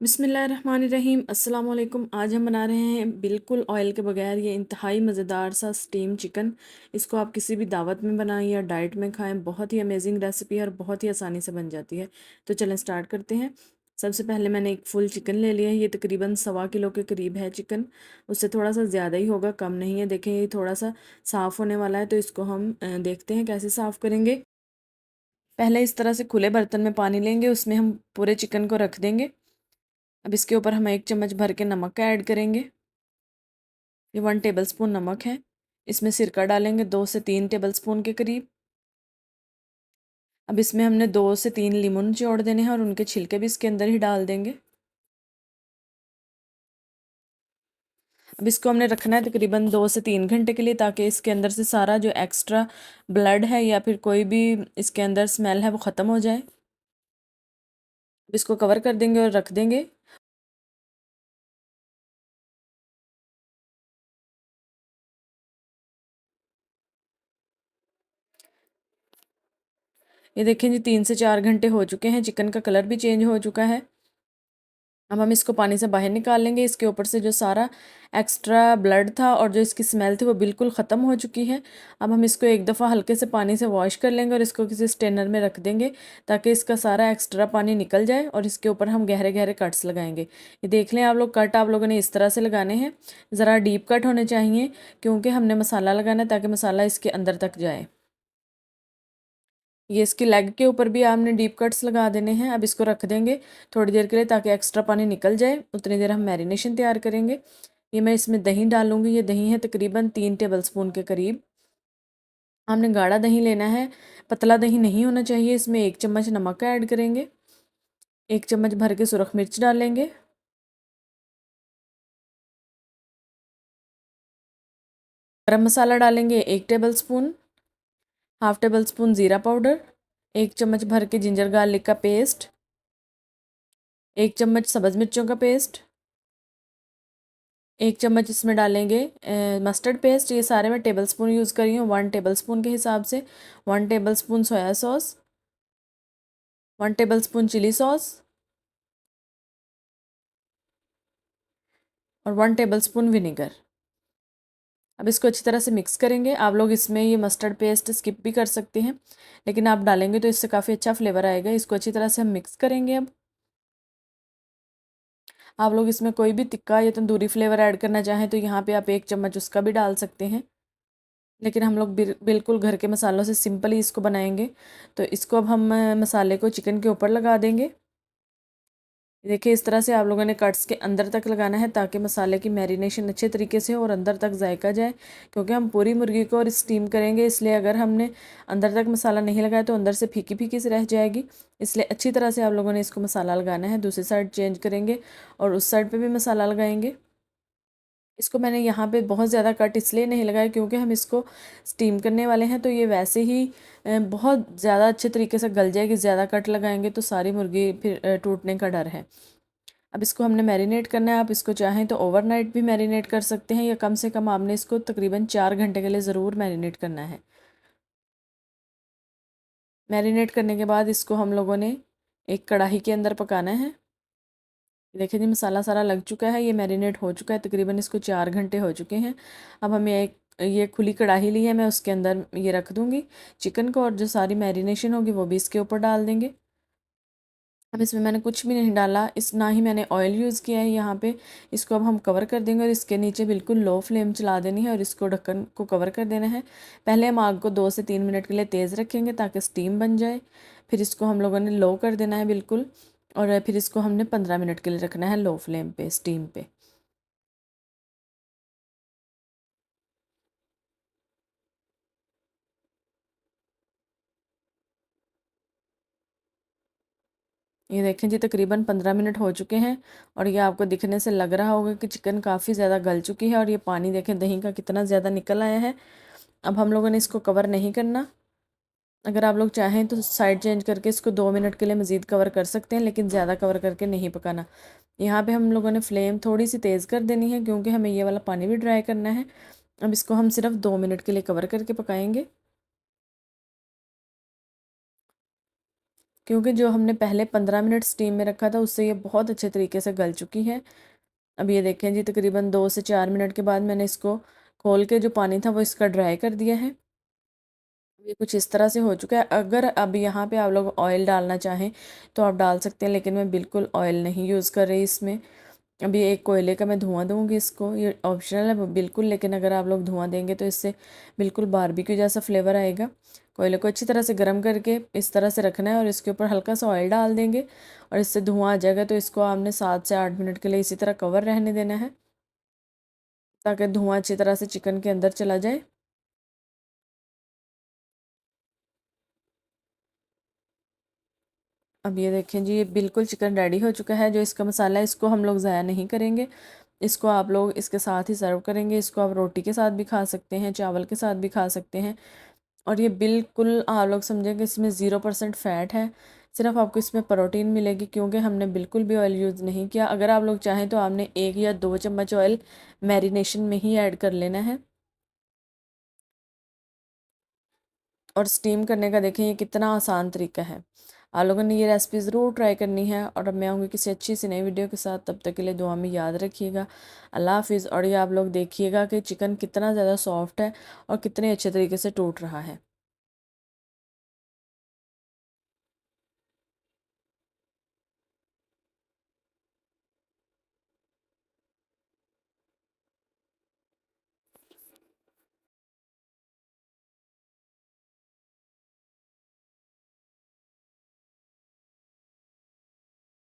बिस्मिल्लाहिर्रहमानिर्रहीम अस्सलाम वालेकुम। आज हम बना रहे हैं बिल्कुल ऑयल के बगैर ये इंतहाई मज़ेदार सा स्टीम चिकन। इसको आप किसी भी दावत में बनाएं या डाइट में खाएं, बहुत ही अमेजिंग रेसिपी है और बहुत ही आसानी से बन जाती है। तो चलें स्टार्ट करते हैं। सबसे पहले मैंने एक फुल चिकन ले लिया है, ये तकरीबन 1.25 किलो के करीब है चिकन। उससे थोड़ा सा ज़्यादा ही होगा, कम नहीं है। देखें ये थोड़ा सा साफ़ होने वाला है, तो इसको हम देखते हैं कैसे साफ़ करेंगे। पहले इस तरह से खुले बर्तन में पानी लेंगे, उसमें हम पूरे चिकन को रख देंगे। अब इसके ऊपर हम 1 चम्मच भर के नमक का ऐड करेंगे। ये 1 टेबल स्पून नमक है। इसमें सिरका डालेंगे 2 से 3 टेबल स्पून के करीब। अब इसमें हमने 2 से 3 लीमन निचोड़ देने हैं और उनके छिलके भी इसके अंदर ही डाल देंगे। अब इसको हमने रखना है तकरीबन 2 से 3 घंटे के लिए, ताकि इसके अंदर से सारा जो एक्स्ट्रा ब्लड है या फिर कोई भी इसके अंदर स्मेल है वो ख़त्म हो जाए। अब इसको कवर कर देंगे और रख देंगे। ये देखें जी 3 से 4 घंटे हो चुके हैं, चिकन का कलर भी चेंज हो चुका है। अब हम इसको पानी से बाहर निकाल लेंगे। इसके ऊपर से जो सारा एक्स्ट्रा ब्लड था और जो इसकी स्मेल थी वो बिल्कुल ख़त्म हो चुकी है। अब हम इसको एक दफ़ा हल्के से पानी से वॉश कर लेंगे और इसको किसी स्ट्रेनर में रख देंगे, ताकि इसका सारा एक्स्ट्रा पानी निकल जाए। और इसके ऊपर हम गहरे गहरे कट्स लगाएंगे। ये देख लें आप लोग, कट आप लोगों ने इस तरह से लगाने हैं, ज़रा डीप कट होने चाहिए, क्योंकि हमने मसाला लगाना है ताकि मसाला इसके अंदर तक जाए। ये इसकी लेग के ऊपर भी आपने डीप कट्स लगा देने हैं। अब इसको रख देंगे थोड़ी देर के लिए, ताकि एक्स्ट्रा पानी निकल जाए। उतनी देर हम मैरिनेशन तैयार करेंगे। ये मैं इसमें दही डालूंगी। ये दही है तकरीबन 3 टेबल स्पून के करीब। हमने गाढ़ा दही लेना है, पतला दही नहीं होना चाहिए। इसमें 1 चम्मच नमक का ऐड करेंगे। 1 चम्मच भर के सुरख मिर्च डालेंगे। गरम मसाला डालेंगे 1 टेबल स्पून। ½ टेबल स्पून ज़ीरा पाउडर। 1 चम्मच भर के जिंजर गार्लिक का पेस्ट। 1 चम्मच सब्ज़ मिर्चों का पेस्ट। 1 चम्मच इसमें डालेंगे मस्टर्ड पेस्ट। ये सारे मैं टेबल स्पून यूज़ कर रही हूँ, 1 टेबल स्पून के हिसाब से। 1 tablespoon soya sauce. 1 tablespoon chilli sauce और 1 टेबल स्पून विनेगर। अब इसको अच्छी तरह से मिक्स करेंगे। आप लोग इसमें ये मस्टर्ड पेस्ट स्किप भी कर सकते हैं, लेकिन आप डालेंगे तो इससे काफ़ी अच्छा फ्लेवर आएगा। इसको अच्छी तरह से हम मिक्स करेंगे। अब आप लोग इसमें कोई भी तिक्का या तंदूरी फ्लेवर ऐड करना चाहें तो यहाँ पे आप 1 चम्मच उसका भी डाल सकते हैं, लेकिन हम लोग बिल्कुल घर के मसालों से सिंपल ही इसको बनाएंगे। तो इसको अब हम मसाले को चिकन के ऊपर लगा देंगे। देखिए इस तरह से आप लोगों ने कट्स के अंदर तक लगाना है, ताकि मसाले की मैरिनेशन अच्छे तरीके से और अंदर तक जायका जाए। क्योंकि हम पूरी मुर्गी को और स्टीम करेंगे, इसलिए अगर हमने अंदर तक मसाला नहीं लगाया तो अंदर से फीकी फीकी सी रह जाएगी। इसलिए अच्छी तरह से आप लोगों ने इसको मसाला लगाना है। दूसरी साइड चेंज करेंगे और उस साइड पर भी मसाला लगाएंगे। इसको मैंने यहाँ पे बहुत ज़्यादा कट इसलिए नहीं लगाया, क्योंकि हम इसको स्टीम करने वाले हैं, तो ये वैसे ही बहुत ज़्यादा अच्छे तरीके से गल जाएगी। ज़्यादा कट लगाएंगे तो सारी मुर्गी फिर टूटने का डर है। अब इसको हमने मैरिनेट करना है। आप इसको चाहें तो ओवरनाइट भी मैरिनेट कर सकते हैं, या कम से कम आपने इसको तकरीबन 4 घंटे के लिए ज़रूर मैरिनेट करना है। मैरिनेट करने के बाद इसको हम लोगों ने एक कढ़ाई के अंदर पकाना है। देखिए जी मसाला सारा लग चुका है, ये मैरिनेट हो चुका है। तकरीबन इसको 4 घंटे हो चुके हैं। अब हमें एक ये खुली कढ़ाई ली है, मैं उसके अंदर ये रख दूँगी चिकन को, और जो सारी मैरिनेशन होगी वो भी इसके ऊपर डाल देंगे। अब इसमें मैंने कुछ भी नहीं डाला, इस ना ही मैंने ऑयल यूज़ किया है यहाँ पे। इसको अब हम कवर कर देंगे और इसके नीचे बिल्कुल लो फ्लेम चला देनी है और इसको ढक्कन को कवर कर देना है। पहले हम आग को 2 से 3 मिनट के लिए तेज़ रखेंगे, ताकि स्टीम बन जाए। फिर इसको हम लोगों ने लो कर देना है बिल्कुल, और फिर इसको हमने 15 मिनट के लिए रखना है लो फ्लेम पे, स्टीम पे। ये देखें जी तकरीबन 15 मिनट हो चुके हैं, और ये आपको दिखने से लग रहा होगा कि चिकन काफ़ी ज़्यादा गल चुकी है। और ये पानी देखें दही का कितना ज़्यादा निकल आया है। अब हम लोगों ने इसको कवर नहीं करना। अगर आप लोग चाहें तो साइड चेंज करके इसको 2 मिनट के लिए मज़ीद कवर कर सकते हैं, लेकिन ज़्यादा कवर करके नहीं पकाना। यहाँ पे हम लोगों ने फ्लेम थोड़ी सी तेज़ कर देनी है, क्योंकि हमें ये वाला पानी भी ड्राई करना है। अब इसको हम सिर्फ 2 मिनट के लिए कवर करके पकाएंगे। क्योंकि जो हमने पहले 15 मिनट स्टीम में रखा था उससे ये बहुत अच्छे तरीके से गल चुकी है। अब ये देखें जी, तकरीबन 2 से 4 मिनट के बाद मैंने इसको खोल के जो पानी था वो इसका ड्राई कर दिया है। ये कुछ इस तरह से हो चुका है। अगर अब यहाँ पे आप लोग ऑयल डालना चाहें तो आप डाल सकते हैं, लेकिन मैं बिल्कुल ऑयल नहीं यूज़ कर रही इसमें। अभी एक कोयले का मैं धुआं दूंगी इसको, ये ऑप्शनल है बिल्कुल, लेकिन अगर आप लोग धुआं देंगे तो इससे बिल्कुल बारबेक्यू जैसा फ्लेवर आएगा। कोयले को अच्छी तरह से गर्म करके इस तरह से रखना है और इसके ऊपर हल्का सा ऑयल डाल देंगे और इससे धुआं आ जाएगा। तो इसको आपने 7 से 8 मिनट के लिए इसी तरह कवर रहने देना है ताकि धुआं अच्छी तरह से चिकन के अंदर चला जाए। अब ये देखें जी, ये बिल्कुल चिकन रेडी हो चुका है। जो इसका मसाला है इसको हम लोग ज़ाया नहीं करेंगे, इसको आप लोग इसके साथ ही सर्व करेंगे। इसको आप रोटी के साथ भी खा सकते हैं, चावल के साथ भी खा सकते हैं। और ये बिल्कुल आप लोग समझेंगे इसमें 0% फ़ैट है, सिर्फ आपको इसमें प्रोटीन मिलेगी क्योंकि हमने बिल्कुल भी ऑयल यूज़ नहीं किया। अगर आप लोग चाहें तो आपने 1 या 2 चम्मच ऑयल मैरिनेशन में ही ऐड कर लेना है। और स्टीम करने का देखें ये कितना आसान तरीका है। आप लोगों ने ये रेसिपी ज़रूर ट्राई करनी है। और अब मैं आऊँगी किसी अच्छी सी नई वीडियो के साथ, तब तक के लिए दुआ में याद रखिएगा। अल्लाह हाफिज़। और ये आप लोग देखिएगा कि चिकन कितना ज़्यादा सॉफ्ट है और कितने अच्छे तरीके से टूट रहा है।